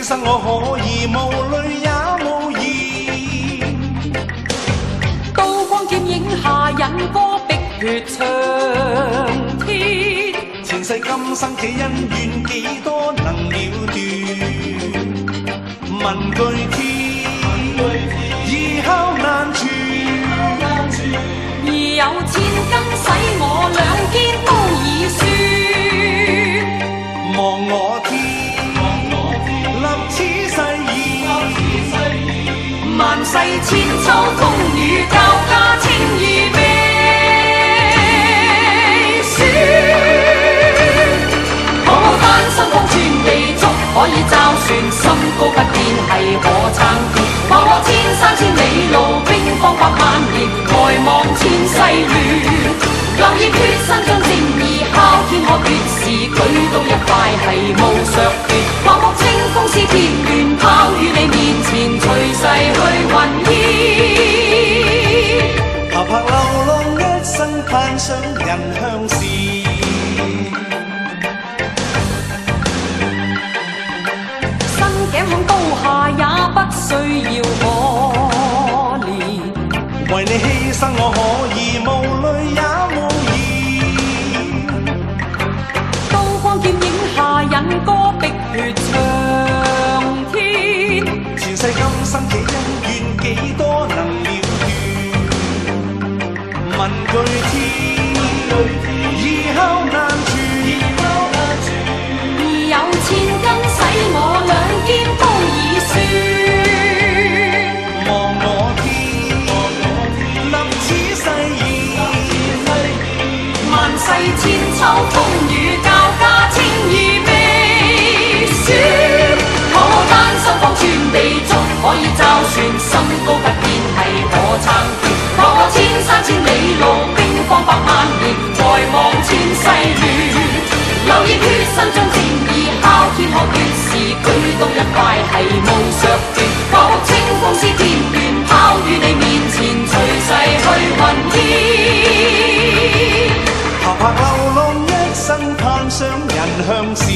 牲我可以無淚也無言。刀光劍影下引歌碧血長天。前世今生這恩怨幾多能了斷？問句天，異口難傳。而有千斤使我兩肩都已酸。望我天，立此誓言，萬世千秋風雨交加，情義未雪。可單身方寸地足，可以罩船，心高不變係可撐跌。望我千山千里路，兵荒百萬年，外望千世亂。留意決心將正義敲天可決是舉刀一塊係無削斷。望目清風是田園，拋於你面前隨逝去雲煙。爬泊流浪一生，盼想人向善。頸向刀下也不需要可憐，為你犧牲我可以無淚也無言。刀光劍影下引歌碧血長天。前世今生這恩怨幾多能了斷？問句天，異口難傳。而有千斤使我兩肩都已酸。望我天，立此誓言，萬世千秋風雨交加，情義未雪。可單身方寸地足，可以罩船，心高不變係可撐跌。望我千山千里路，兵荒百萬年，外望千世亂。留意決心將正義敲天可決是舉刀一塊係無削斷。望目清風是田園，拋於你面前隨逝去雲煙。爬泊流浪一生，盼想人向善。